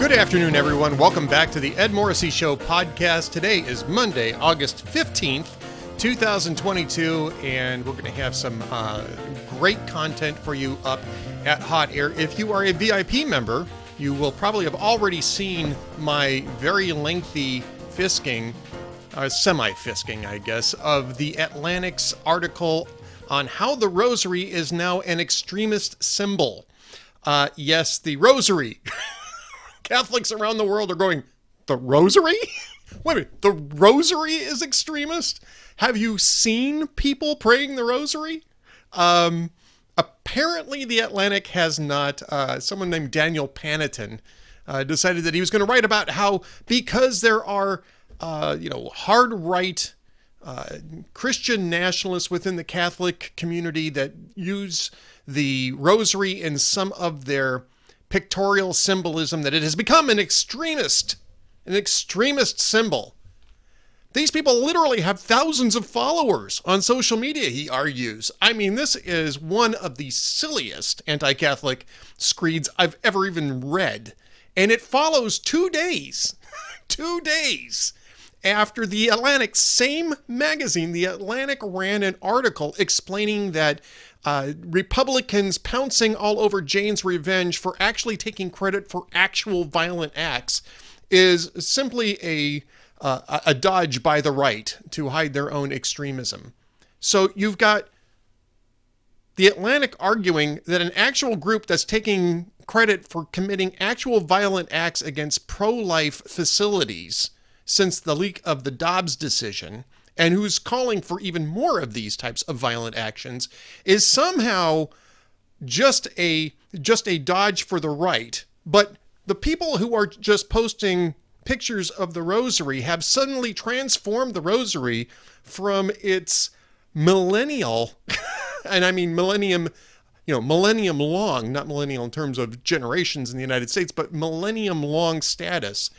Good afternoon, everyone. Welcome back to the Ed Morrissey Show podcast. Today is Monday, August 15th, 2022, and we're going to have some great content for you up at Hot Air. If you are a VIP member, you will probably have already seen my very lengthy fisking, semi-fisking, I guess, of the Atlantic's article on how the rosary is now an extremist symbol. Yes, the rosary. Catholics around the world are going, the rosary? Wait a minute, the rosary is extremist? Have you seen people praying the rosary? Apparently the Atlantic has not. Someone named Daniel Panetton decided that he was going to write about how, because there are, hard right Christian nationalists within the Catholic community that use the rosary in some of their pictorial symbolism, that it has become an extremist symbol. These people literally have thousands of followers on social media, he argues. I mean, this is one of the silliest anti-Catholic screeds I've ever even read. And it follows 2 days, 2 days after the Atlantic, same magazine, the Atlantic ran an article explaining that Republicans pouncing all over Jane's Revenge for actually taking credit for actual violent acts is simply a dodge by the right to hide their own extremism. So you've got the Atlantic arguing that an actual group that's taking credit for committing actual violent acts against pro-life facilities since the leak of the Dobbs decision, and who's calling for even more of these types of violent actions, is somehow just a dodge for the right. But the people who are just posting pictures of the rosary have suddenly transformed the rosary from its millennial, and I mean millennium long, not millennial in terms of generations in the United States, but millennium long status,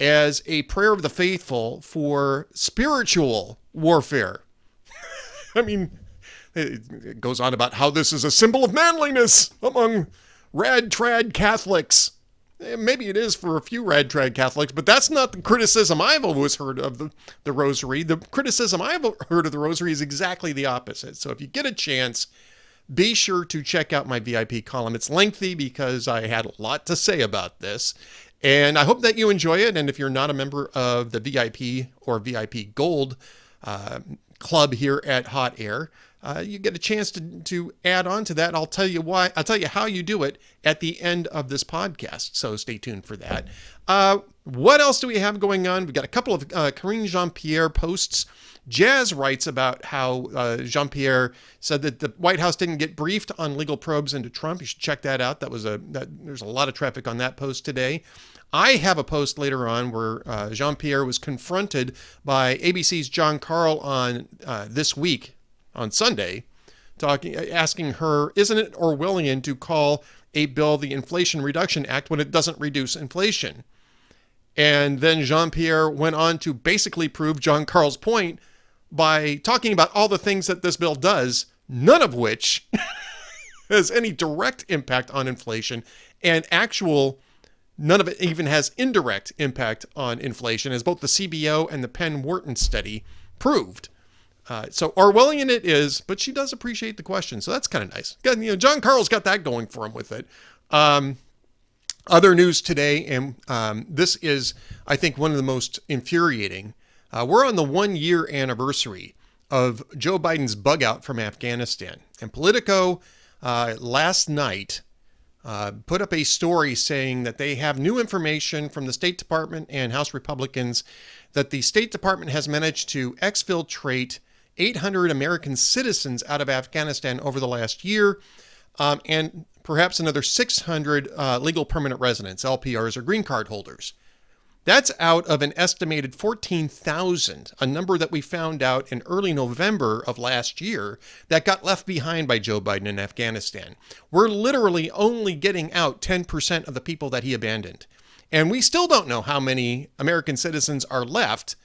as a prayer of the faithful for spiritual warfare. I mean, it goes on about how this is a symbol of manliness among rad-trad Catholics. Maybe it is for a few rad-trad Catholics, but that's not the criticism I've always heard of the rosary. The criticism I've heard of the rosary is exactly the opposite. So if you get a chance, be sure to check out my VIP column. It's lengthy because I had a lot to say about this. And I hope that you enjoy it. And if you're not a member of the VIP or VIP Gold club here at Hot Air, you get a chance to add on to that. I'll tell you why. I'll tell you how you do it at the end of this podcast. So stay tuned for that. What else do we have going on? We've got a couple of Karine Jean-Pierre posts. Jazz writes about how Jean-Pierre said that the White House didn't get briefed on legal probes into Trump. You should check that out. There's a lot of traffic on that post today. I have a post later on where Jean-Pierre was confronted by ABC's John Carl on This Week on Sunday, asking her, isn't it Orwellian to call a bill the Inflation Reduction Act when it doesn't reduce inflation? And then Jean-Pierre went on to basically prove John Carl's point by talking about all the things that this bill does, none of which has any direct impact on inflation, and none of it even has indirect impact on inflation, as both the CBO and the Penn-Wharton study proved. So Orwellian it is, but she does appreciate the question, so that's kind of nice. John Carl's got that going for him with it. Other news today, and this is, I think, one of the most infuriating. We're on the 1-year anniversary of Joe Biden's bug out from Afghanistan. And Politico last night put up a story saying that they have new information from the State Department and House Republicans that the State Department has managed to exfiltrate 800 American citizens out of Afghanistan over the last year, and perhaps another 600 legal permanent residents, LPRs or green card holders. That's out of an estimated 14,000, a number that we found out in early November of last year that got left behind by Joe Biden in Afghanistan. We're literally only getting out 10% of the people that he abandoned. And we still don't know how many American citizens are left,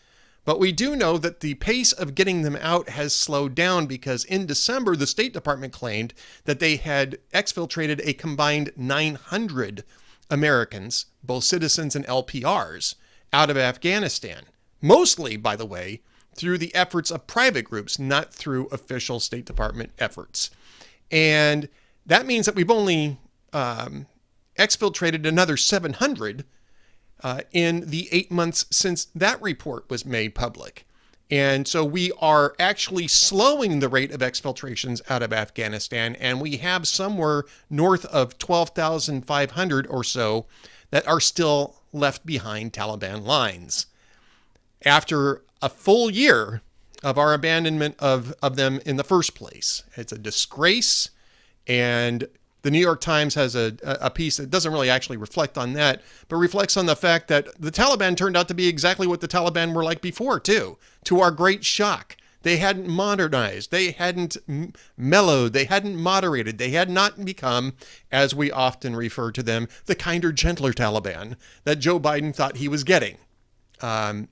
but we do know that the pace of getting them out has slowed down because in December, the State Department claimed that they had exfiltrated a combined 900 Americans, both citizens and LPRs, out of Afghanistan. Mostly, by the way, through the efforts of private groups, not through official State Department efforts. And that means that we've only exfiltrated another 700 in the 8 months since that report was made public. And so we are actually slowing the rate of exfiltrations out of Afghanistan, and we have somewhere north of 12,500 or so that are still left behind Taliban lines. After a full year of our abandonment of them in the first place. It's a disgrace, and the New York Times has a piece that doesn't really actually reflect on that, but reflects on the fact that the Taliban turned out to be exactly what the Taliban were like before, too, to our great shock. They hadn't modernized, they hadn't mellowed, they hadn't moderated, they had not become, as we often refer to them, the kinder, gentler Taliban that Joe Biden thought he was getting.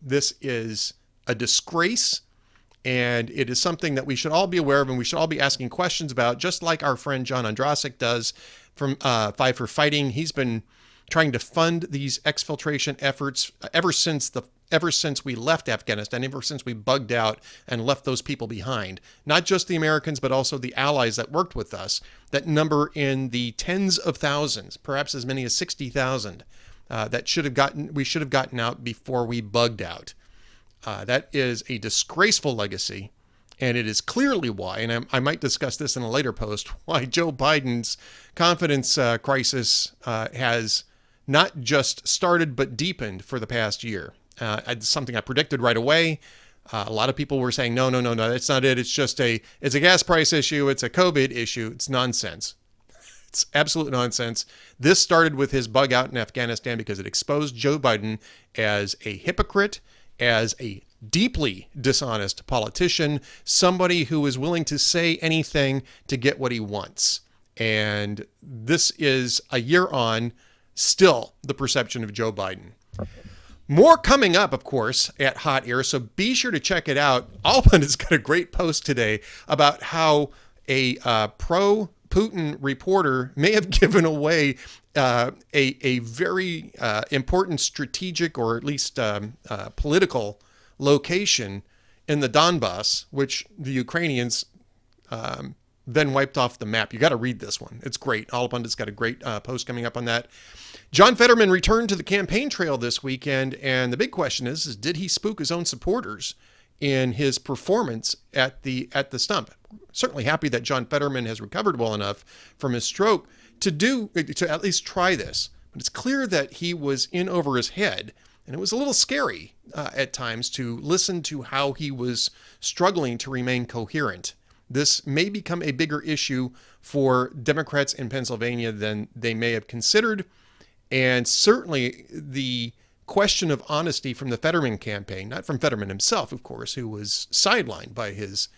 This is a disgrace, and it is something that we should all be aware of and we should all be asking questions about, just like our friend John Ondrasik does from Five for Fighting. He's been trying to fund these exfiltration efforts ever since we left Afghanistan, ever since we bugged out and left those people behind. Not just the Americans, but also the allies that worked with us, that number in the tens of thousands, perhaps as many as 60,000, that we should have gotten out before we bugged out. That is a disgraceful legacy, and it is clearly why, and I might discuss this in a later post, why Joe Biden's confidence crisis has not just started but deepened for the past year. It's something I predicted right away. A lot of people were saying, no, that's not it. It's a gas price issue. It's a COVID issue. It's nonsense. It's absolute nonsense. This started with his bug out in Afghanistan because it exposed Joe Biden as a hypocrite, as a deeply dishonest politician, somebody who is willing to say anything to get what he wants. And this is, a year on, still the perception of Joe Biden. More coming up, of course, at Hot Air, so be sure to check it out. Alban has got a great post today about how a pro-Putin reporter may have given away a very important strategic, or at least political location in the Donbass, which the Ukrainians then wiped off the map. You got to read this one. It's great. Alabunda's got a great post coming up on that. John Fetterman returned to the campaign trail this weekend, and the big question is did he spook his own supporters in his performance at the stump? Certainly happy that John Fetterman has recovered well enough from his stroke to at least try this. But it's clear that he was in over his head, and it was a little scary at times to listen to how he was struggling to remain coherent. This may become a bigger issue for Democrats in Pennsylvania than they may have considered. And certainly the question of honesty from the Fetterman campaign, not from Fetterman himself, of course, who was sidelined by his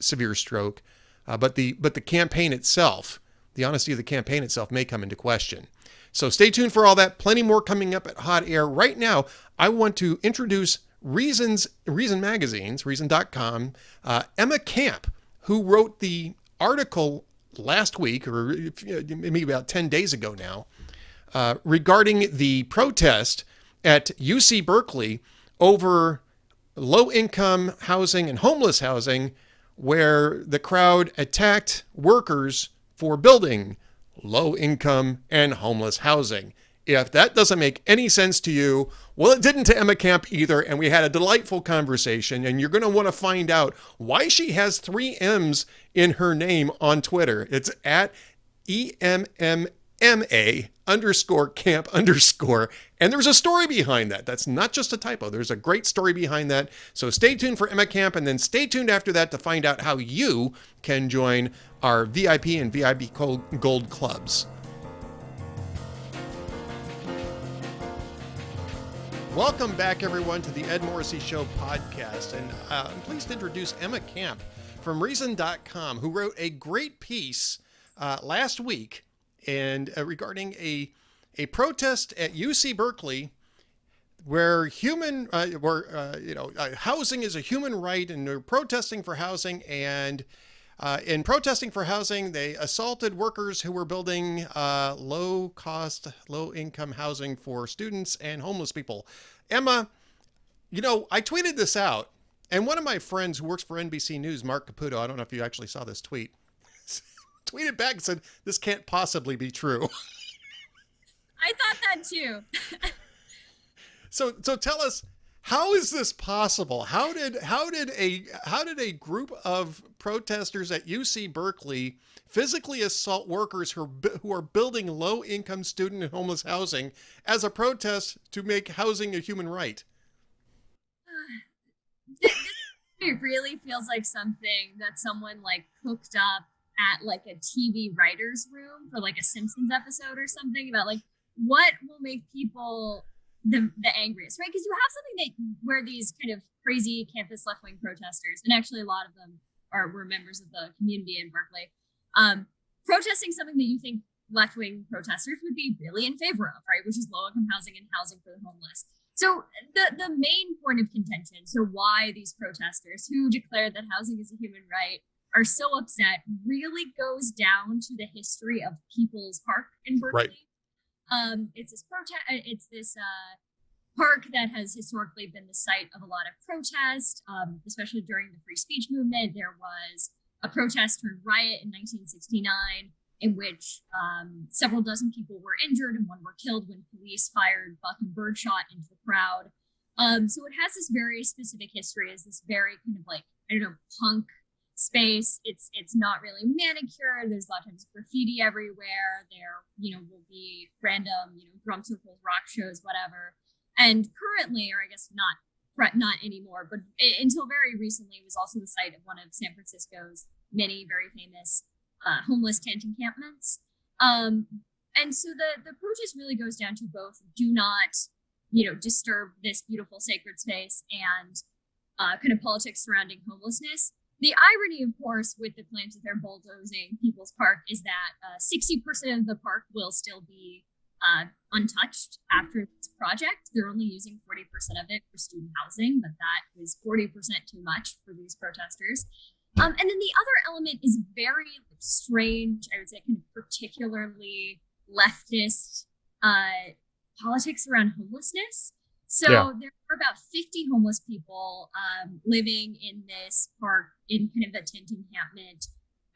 severe stroke, but the campaign itself, the honesty of the campaign itself may come into question. So stay tuned for all that. Plenty more coming up at Hot Air. Right now, I want to introduce Reason Magazine's, Reason.com, Emma Camp, who wrote the article last week, or maybe about 10 days ago now, regarding the protest at UC Berkeley over low-income housing and homeless housing, where the crowd attacked workers for building low-income and homeless housing. If that doesn't make any sense to you, well, it didn't to Emma Camp either, and we had a delightful conversation, and you're going to want to find out why she has 3 M's in her name on Twitter. It's at EMMMA_camp_, and there's a story behind that. That's not just a typo. There's a great story behind that. So stay tuned for Emma Camp, and then stay tuned after that to find out how you can join our VIP and VIP Gold clubs. Welcome back, everyone, to the Ed Morrissey Show podcast. And I'm pleased to introduce Emma Camp from Reason.com, who wrote a great piece last week and regarding a protest at UC Berkeley where housing is a human right, and they're protesting for housing. And In protesting for housing, they assaulted workers who were building low-cost, low-income housing for students and homeless people. Emma, I tweeted this out, and one of my friends who works for NBC News, Mark Caputo, I don't know if you actually saw this tweet, tweeted back and said, "This can't possibly be true." I thought that too. So tell us, how is this possible? How did a group of protesters at UC Berkeley physically assault workers who are building low income student and homeless housing as a protest to make housing a human right? This really feels like something that someone like cooked up at like a TV writer's room for like a Simpsons episode or something about like what will make people the angriest, right? Because you have something that where these kind of crazy campus left wing protesters, and actually a lot of them were members of the community in Berkeley, protesting something that you think left wing protesters would be really in favor of, right? Which is low income housing and housing for the homeless. So the main point of contention, so why these protesters who declare that housing is a human right are so upset, really goes down to the history of People's Park in Berkeley. Right. It's this park that has historically been the site of a lot of protest, especially during the free speech movement. There was a protest turned riot in 1969 in which several dozen people were injured and one were killed when police fired buck and birdshot into the crowd. So it has this very specific history as this very kind of like, I don't know, punk space. It's not really manicured. There's a lot of times graffiti everywhere. There, will be random, drum circles, rock shows, whatever. And currently, or I guess not anymore, but until very recently, it was also the site of one of San Francisco's many very famous homeless tent encampments. And so the protest really goes down to both do not, disturb this beautiful sacred space and kind of politics surrounding homelessness. The irony, of course, with the claims that they're bulldozing People's Park is that 60% of the park will still be untouched after this project. They're only using 40% of it for student housing, but that is 40% too much for these protesters. And then the other element is very strange, I would say, kind of particularly leftist politics around homelessness. So there are about 50 homeless people living in this park in kind of a tent encampment.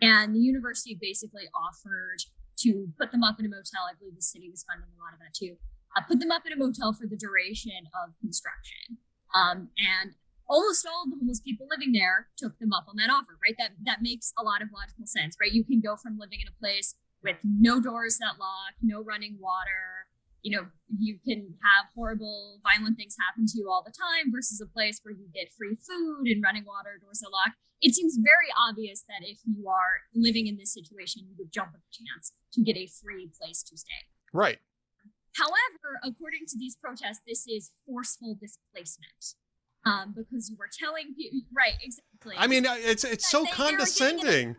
And the university basically offered to put them up in a motel. I believe the city was funding a lot of that too. Put them up in a motel for the duration of construction. And almost all of the homeless people living there took them up on that offer, right? That makes a lot of logical sense, right? You can go from living in a place with no doors that lock, no running water, you can have horrible, violent things happen to you all the time versus a place where you get free food and running water, doors that lock. It seems very obvious that if you are living in this situation, you would jump at the chance to get a free place to stay. Right. However, according to these protests, this is forceful displacement. Because you were telling people, right, exactly. I mean, it's so condescending.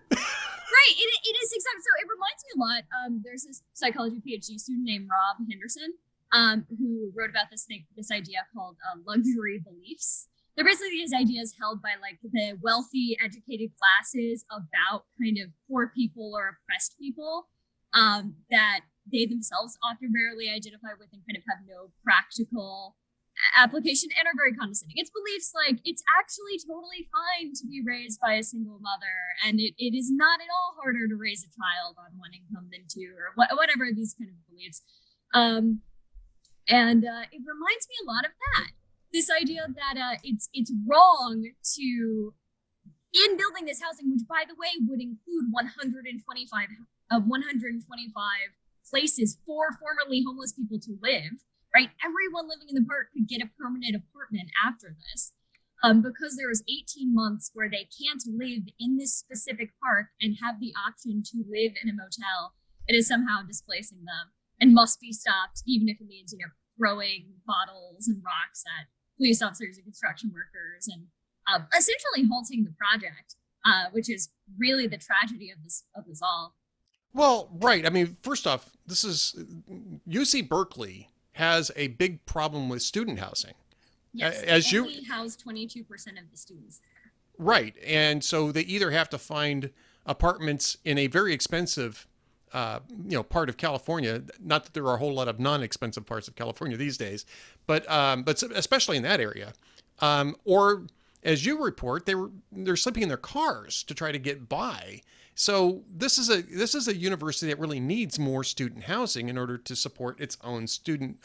Right, it is exactly. So it reminds me a lot. There's this psychology PhD student named Rob Henderson, who wrote about this idea called luxury beliefs. They're basically these ideas held by like the wealthy, educated classes about kind of poor people or oppressed people that they themselves often rarely identify with and kind of have no practical application and are very condescending. It's beliefs like it's actually totally fine to be raised by a single mother, and it is not at all harder to raise a child on one income than two, or whatever these kind of beliefs. And it reminds me a lot of that. This idea that it's wrong to, in building this housing, which by the way would include 125 places for formerly homeless people to live. Right, everyone living in the park could get a permanent apartment after this, because there was 18 months where they can't live in this specific park and have the option to live in a motel. It is somehow displacing them and must be stopped, even if it means throwing bottles and rocks at police officers and construction workers, and essentially halting the project, which is really the tragedy of this all. Well, right. I mean, first off, this is UC Berkeley has a big problem with student housing. Yes, they only house 22% of the students there. Right. And so they either have to find apartments in a very expensive, part of California. Not that there are a whole lot of non-expensive parts of California these days, but especially in that area. Or as you report, they're sleeping in their cars to try to get by. So this is a university that really needs more student housing in order to support its own student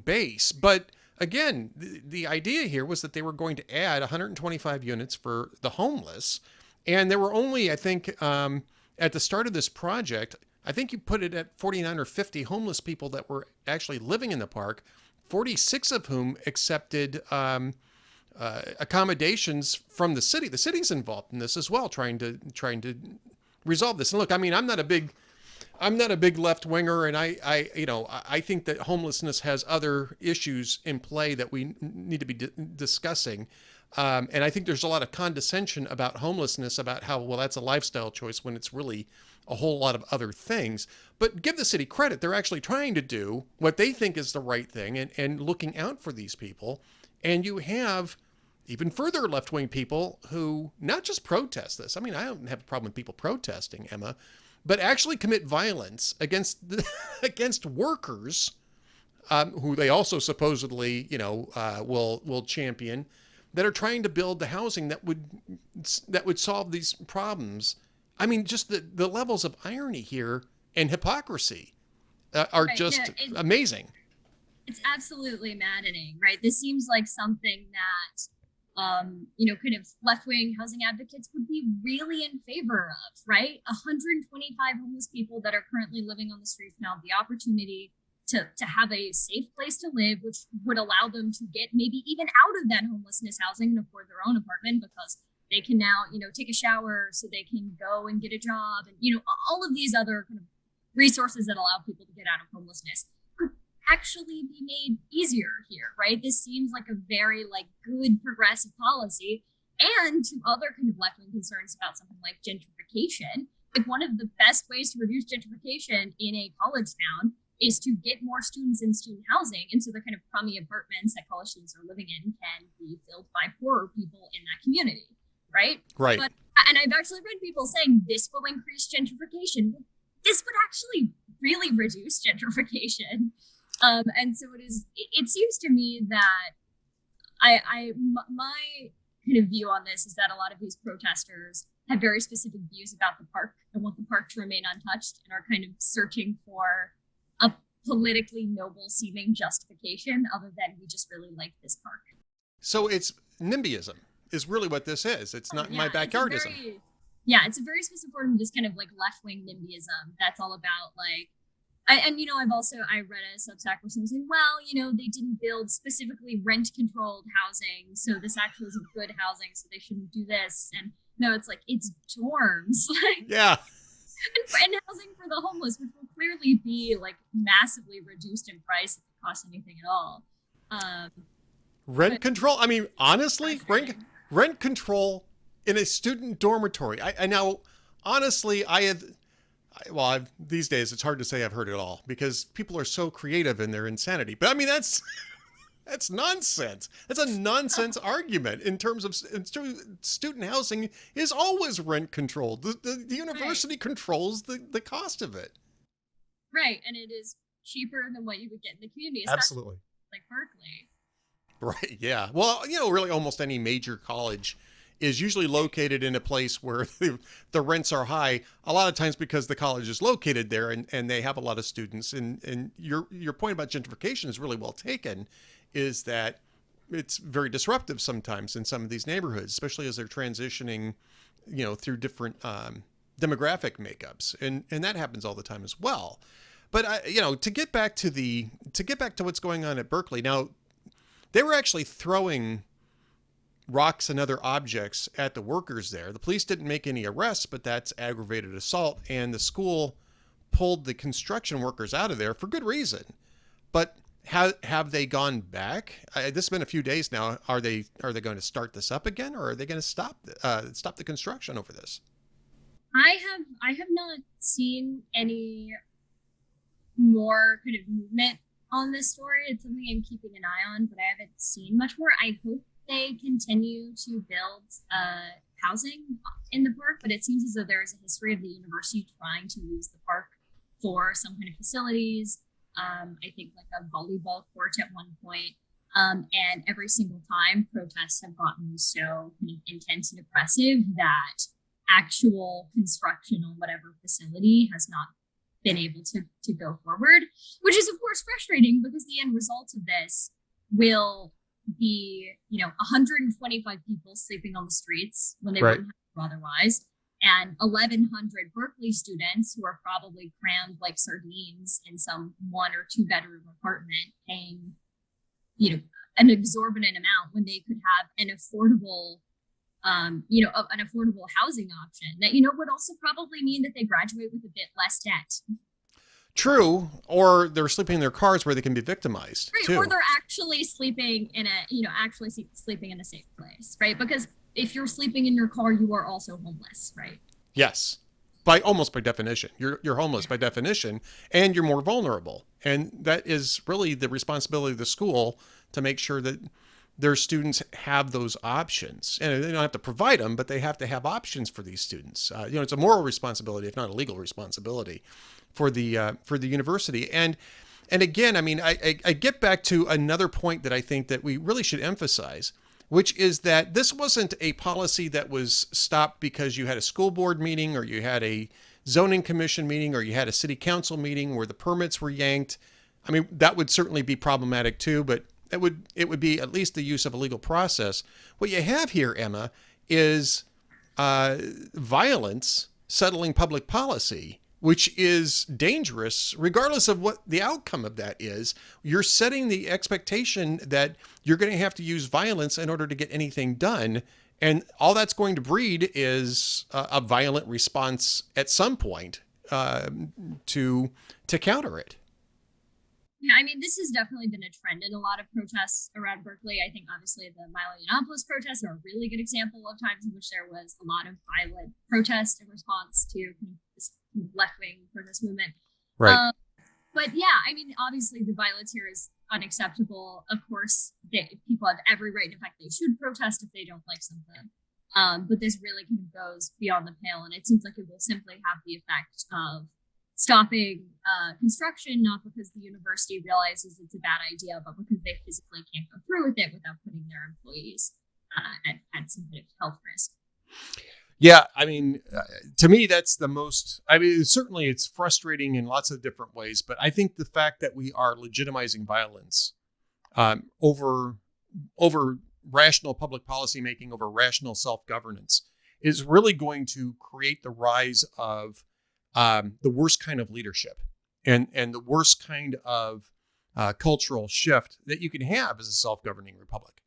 base. But again, the idea here was that they were going to add 125 units for the homeless. And there were only, I think, at the start of this project, I think you put it at 49 or 50 homeless people that were actually living in the park, 46 of whom accepted accommodations from the city. The city's involved in this as well, trying to resolve this. And look, I mean, I'm not a big left winger, and I think that homelessness has other issues in play that we need to be discussing. And I think there's a lot of condescension about homelessness, about how, well, that's a lifestyle choice when it's really a whole lot of other things. But give the city credit. They're actually trying to do what they think is the right thing and looking out for these people. And you have even further left-wing people who not just protest this. I mean, I don't have a problem with people protesting, Emma, but actually commit violence against workers, who they also supposedly, will champion, that are trying to build the housing that would solve these problems. I mean, just the levels of irony here and hypocrisy are Right. just No, amazing. it's absolutely maddening, right? This seems like something that, kind of left-wing housing advocates would be really in favor of, right? 125 homeless people that are currently living on the streets now have the opportunity to have a safe place to live, which would allow them to get maybe even out of that homelessness housing and afford their own apartment, because they can now, take a shower, so they can go and get a job, and, all of these other kind of resources that allow people to get out of homelessness could actually be made easier here, right? This seems like a very good progressive policy. And to other kind of left-wing concerns about something like gentrification, like one of the best ways to reduce gentrification in a college town is to get more students in student housing. And so the kind of crummy apartments that college students are living in can be filled by poorer people in that community, right? Right. And I've actually read people saying this will increase gentrification. This would actually really reduce gentrification. And so it seems to me that my kind of view on this is that a lot of these protesters have very specific views about the park and want the park to remain untouched, and are kind of searching for a politically noble seeming justification other than we just really like this park. So it's NIMBYism is really what this is. It's not in my backyardism. It's a very specific form of this kind of left-wing NIMBYism that's all about I read a Substack where someone saying, well, they didn't build specifically rent-controlled housing, so this actually isn't good housing, so they shouldn't do this. And no, it's it's dorms. Yeah. And housing for the homeless, which will clearly be massively reduced in price if it costs anything at all. Rent control. I mean, honestly, rent control in a student dormitory. I now, honestly, these days it's hard to say I've heard it all, because people are so creative in their insanity. But I mean, that's nonsense. That's a nonsense argument in terms of student housing is always rent controlled. The university controls the cost of it. Right. And it is cheaper than what you would get in the community, Absolutely. like Berkeley. Right. Yeah. Well, really almost any major college is usually located in a place where the rents are high, a lot of times because the college is located there and they have a lot of students. And your point about gentrification is really well taken, is that it's very disruptive sometimes in some of these neighborhoods, especially as they're transitioning, through different demographic makeups. And that happens all the time as well. But, to get back to what's going on at Berkeley. Now, they were actually throwing rocks and other objects at the workers there. The police didn't make any arrests, but that's aggravated assault, and the school pulled the construction workers out of there for good reason. But have they gone back? This has been a few days now. Are they going to start this up again, or are they going to stop the construction over this? I have not seen any more kind of movement on this story. It's something I'm keeping an eye on, but I haven't seen much more. I hope they continue to build housing in the park, but it seems as though there is a history of the university trying to use the park for some kind of facilities. I think like a volleyball court at one point. And every single time protests have gotten so kind of intense and oppressive that actual construction on whatever facility has not been able to go forward, which is of course frustrating because the end result of this will be, 125 people sleeping on the streets when they Right. wouldn't have to otherwise, and 1,100 Berkeley students who are probably crammed like sardines in some 1 or 2 bedroom apartment, paying, an exorbitant amount when they could have an affordable, an affordable housing option that, would also probably mean that they graduate with a bit less debt. True. Or they're sleeping in their cars where they can be victimized. Right. Too. Or they're actually sleeping in sleeping in a safe place, right? Because if you're sleeping in your car, you are also homeless, right? Yes. Almost by definition. You're homeless by definition, and you're more vulnerable. And that is really the responsibility of the school to make sure that their students have those options. And they don't have to provide them, but they have to have options for these students. It's a moral responsibility, if not a legal responsibility, for the university. And again, I mean, I get back to another point that I think that we really should emphasize, which is that this wasn't a policy that was stopped because you had a school board meeting or you had a zoning commission meeting or you had a city council meeting where the permits were yanked. I mean, that would certainly be problematic too, but it would be at least the use of a legal process. What you have here, Emma, is violence settling public policy, which is dangerous regardless of what the outcome of that is. You're setting the expectation that you're going to have to use violence in order to get anything done. And all that's going to breed is a violent response at some point to counter it. Yeah, I mean, this has definitely been a trend in a lot of protests around Berkeley. I think obviously the Milo Yiannopoulos protests are a really good example of times in which there was a lot of violent protest in response to this left-wing protest movement. Right. But yeah, I mean, obviously the violence here is unacceptable. Of course, people have every right. In fact, they should protest if they don't like something. But this really kind of goes beyond the pale, and it seems like it will simply have the effect of stopping construction, not because the university realizes it's a bad idea, but because they physically can't go through with it without putting their employees at some kind of health risk. Yeah, I mean, to me, that's the most, I mean, certainly it's frustrating in lots of different ways, but I think the fact that we are legitimizing violence over rational public policy making, over rational self-governance, is really going to create the rise of the worst kind of leadership and the worst kind of cultural shift that you can have as a self-governing republic.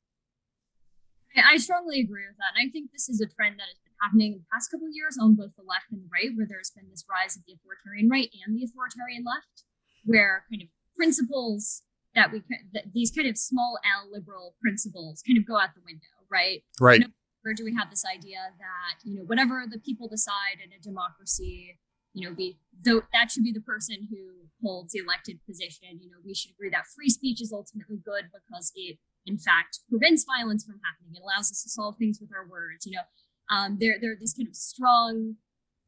I strongly agree with that. And I think this is a trend that has been happening in the past couple of years on both the left and the right, where there's been this rise of the authoritarian right and the authoritarian left, where kind of principles that these kind of small L liberal principles kind of go out the window, right? Right. Or do we have this idea that, whatever the people decide in a democracy, that should be the person who holds the elected position. We should agree that free speech is ultimately good because it, in fact, prevents violence from happening. It allows us to solve things with our words. There are these kind of strong,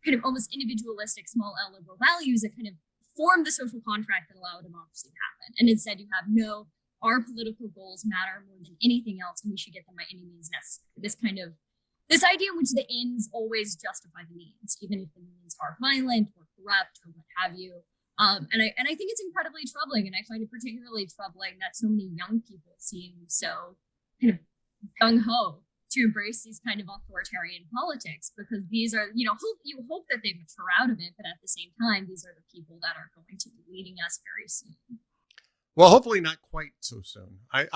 kind of almost individualistic small L liberal values that kind of form the social contract that allow a democracy to happen. And instead you have our political goals matter more than anything else, and we should get them by any means necessary. This idea in which the ends always justify the means, even if the means are violent or corrupt or what have you. And I think it's incredibly troubling, and I find it particularly troubling that so many young people seem so kind of gung-ho to embrace these kind of authoritarian politics, because these are, you hope that they mature out of it, but at the same time, these are the people that are going to be leading us very soon. Well, hopefully not quite so soon. I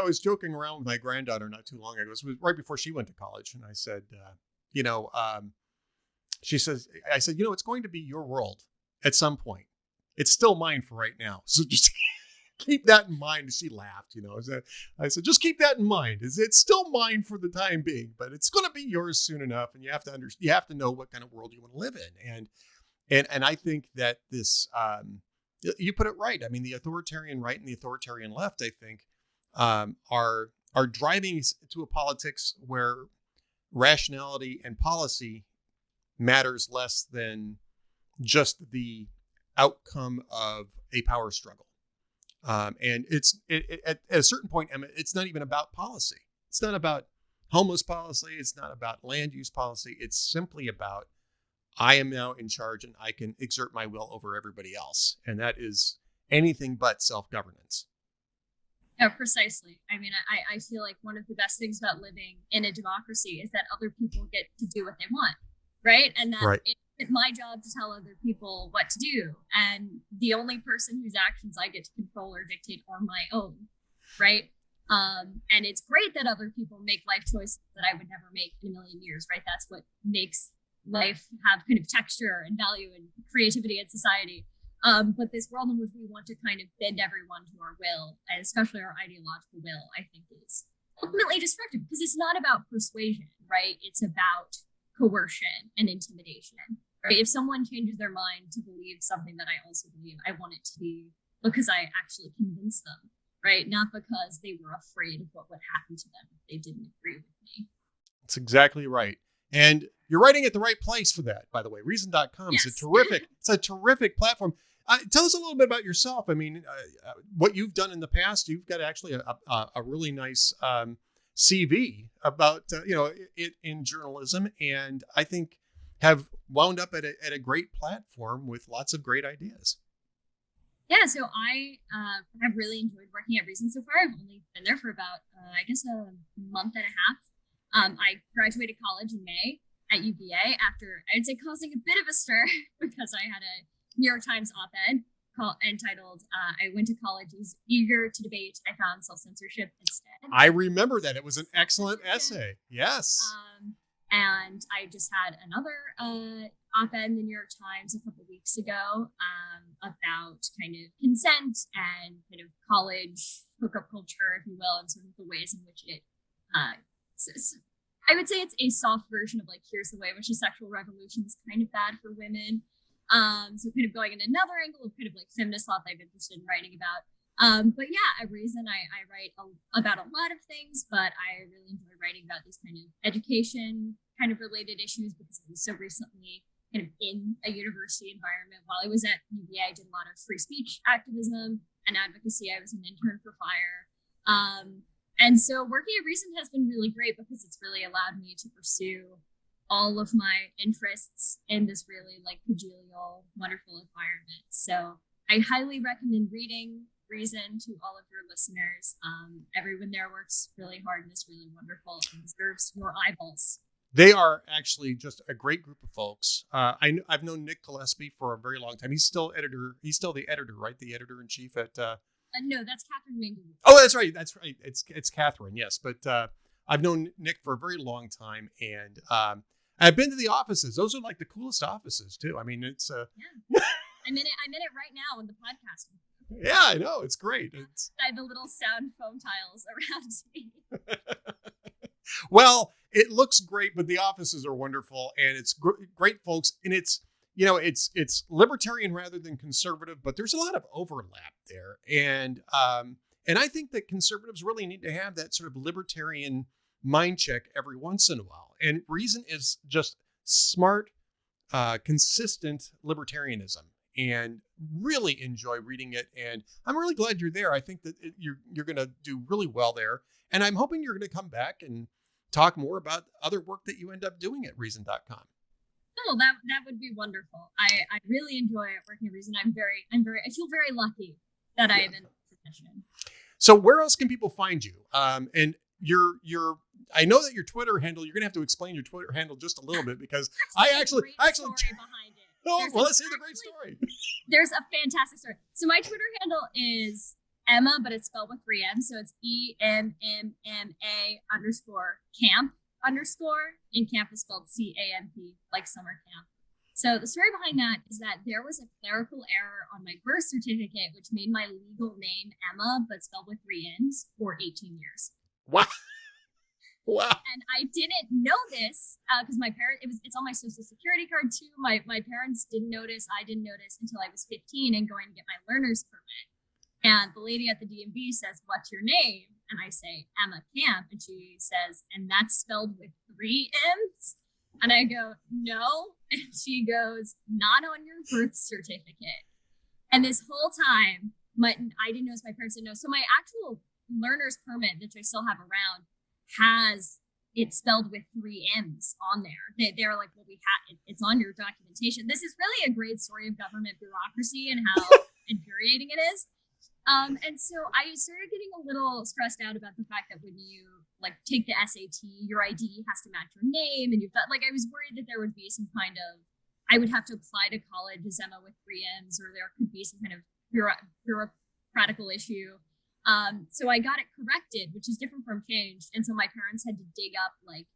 was joking around with my granddaughter not too long ago. It was right before she went to college. And I said, she says, I said, it's going to be your world at some point. It's still mine for right now. So just keep that in mind. She laughed, I said, just keep that in mind. It's still mine for the time being, but it's going to be yours soon enough. And you have to know what kind of world you want to live in. And I think that this, you put it right. I mean, the authoritarian right and the authoritarian left, I think, are are driving us to a politics where rationality and policy matters less than just the outcome of a power struggle. And at a certain point, Emma, it's not even about policy. It's not about homeless policy. It's not about land use policy. It's simply about, I am now in charge and I can exert my will over everybody else. And that is anything but self-governance. Yeah, precisely. I mean, I feel like one of the best things about living in a democracy is that other people get to do what they want, right? And that Right. it's my job to tell other people what to do. And the only person whose actions I get to control or dictate are my own, right? And it's great that other people make life choices that I would never make in a million years, right? That's what makes life have kind of texture and value and creativity in society. But this world in which we want to kind of bend everyone to our will, and especially our ideological will, I think is ultimately destructive, because it's not about persuasion, right? It's about coercion and intimidation, right? If someone changes their mind to believe something that I also believe, I want it to be because I actually convinced them, right? Not because they were afraid of what would happen to them if they didn't agree with me. That's exactly right. And you're writing at the right place for that, by the way. Reason.com is it's a terrific platform. Tell us a little bit about yourself. I mean, what you've done in the past. You've got actually a really nice CV about it in journalism, and I think have wound up at a great platform with lots of great ideas. Yeah, so I have really enjoyed working at Reason so far. I've only been there for about, I guess, a month and a half. I graduated college in May at UVA after, I'd say, causing a bit of a stir because I had a New York Times op-ed entitled, I went to college, was eager to debate, I found self-censorship instead. I remember that. It was an excellent essay. Yes. And I just had another op-ed in the New York Times a couple weeks ago about kind of consent and kind of college hookup culture, if you will, and sort of the ways in which it, I would say it's a soft version of like, here's the way in which a sexual revolution is kind of bad for women. So kind of going in another angle of kind of like feminist thought that I'm interested in writing about. But yeah, at Reason, I write about a lot of things, but I really enjoy writing about these kind of education kind of related issues because I was so recently kind of in a university environment. While I was at UVA, I did a lot of free speech activism and advocacy. I was an intern for FIRE. And so working at Reason has been really great because it's really allowed me to pursue all of my interests in this really like congenial, wonderful environment. So I highly recommend reading Reason to all of your listeners. Everyone there works really hard and is really wonderful and deserves your eyeballs. They are actually just a great group of folks. I've known Nick Gillespie for a very long time. He's still editor. He's still the editor, right? The editor in chief at. No, that's Catherine Mangu. Oh, that's right. That's right. It's Catherine. Yes, but I've known Nick for a very long time, and I've been to the offices. Those are like the coolest offices too. I mean, it's. Yeah. I'm in it right now in the podcast. Yeah, I know. It's great. I have the little sound foam tiles around me. Well, it looks great, but the offices are wonderful, and it's great folks, and it's libertarian rather than conservative, but there's a lot of overlap there, and I think that conservatives really need to have that sort of libertarian mind check every once in a while, and Reason is just smart, consistent libertarianism. And really enjoy reading it. And I'm really glad you're there. I think that you're going to do really well there. And I'm hoping you're going to come back and talk more about other work that you end up doing at Reason.com. Oh, that would be wonderful. I really enjoy working at Reason. I feel very lucky that I am in this position. So where else can people find you? And I know that your Twitter handle, you're going to have to explain your Twitter handle just a little bit because I actually story behind it. Oh, well, let's hear the great story. There's a fantastic story. So my Twitter handle is Emma, but it's spelled with 3 M's. So it's EMMMA_camp_. And camp is spelled CAMP, like summer camp. So the story behind that is that there was a clerical error on my birth certificate, which made my legal name Emma, but spelled with 3 N's for 18 years. Wow. Wow. And I didn't know this because my parents, it's on my social security card too. My parents didn't notice. I didn't notice until I was 15 and going to get my learner's permit. And the lady at the DMV says, "What's your name?" And I say, Emma Camp. And she says, and that's spelled with 3 M's? And I go, no. And she goes, not on your birth certificate. And this whole time, I didn't know, my parents didn't know. So my actual learner's permit, which I still have around, has it spelled with 3 M's on there. They're like, well, it's on your documentation. This is really a great story of government bureaucracy and how infuriating it is. And so I started getting a little stressed out about the fact that when you like take the SAT, your ID has to match your name, and I was worried that there would be some kind of, I would have to apply to college as Emma with 3 M's, or there could be some kind of bureaucratical issue. So I got it corrected, which is different from changed. And so my parents had to dig up like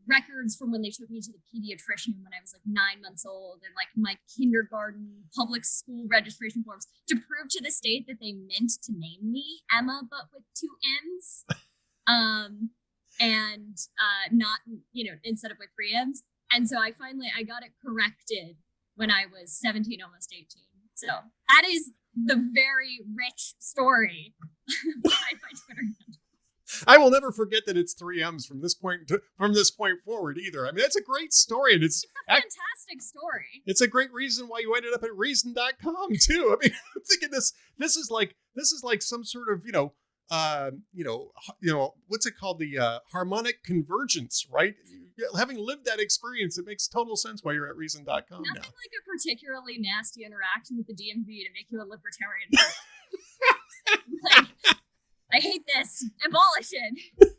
records from when they took me to the pediatrician when I was like 9 months old, and like my kindergarten public school registration forms to prove to the state that they meant to name me Emma, but with 2 M's, and not, instead of with 3 M's. And so I got it corrected when I was 17, almost 18. So that is the very rich story behind my Twitter handle. I will never forget that it's 3 M's from this point forward either. I mean, that's a great story, and it's a fantastic story. It's a great reason why you ended up at reason.com too. I mean, I'm thinking this is like some sort of, what's it called? The harmonic convergence, right? Having lived that experience, it makes total sense why you're at reason.com. Nothing now. Like a particularly nasty interaction with the DMV to make you a libertarian. I hate this. Abolish it.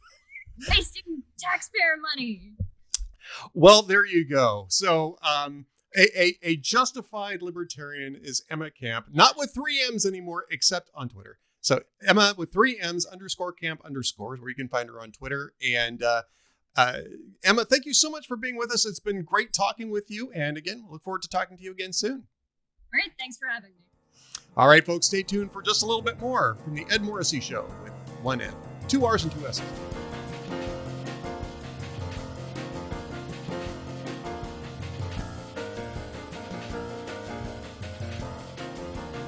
Wasting taxpayer money. Well, there you go. So a justified libertarian is Emma Camp, not with 3 M's anymore, except on Twitter. So Emma with 3 M's _Camp_ is where you can find her on Twitter. And Emma, thank you so much for being with us. It's been great talking with you. And again, we'll look forward to talking to you again soon. Great. Thanks for having me. All right, folks, stay tuned for just a little bit more from the Ed Morrissey Show with 1 N, 2 R's and 2 S's.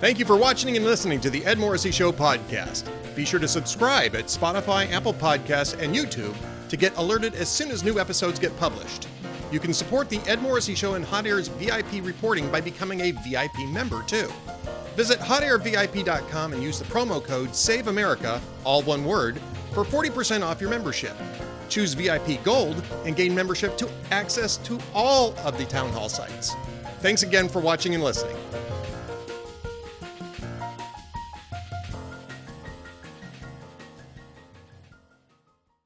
Thank you for watching and listening to the Ed Morrissey Show podcast. Be sure to subscribe at Spotify, Apple Podcasts, and YouTube to get alerted as soon as new episodes get published. You can support the Ed Morrissey Show and Hot Air's VIP reporting by becoming a VIP member, too. Visit hotairvip.com and use the promo code SAVEAmerica, all one word, for 40% off your membership. Choose VIP Gold and gain membership to access to all of the town hall sites. Thanks again for watching and listening.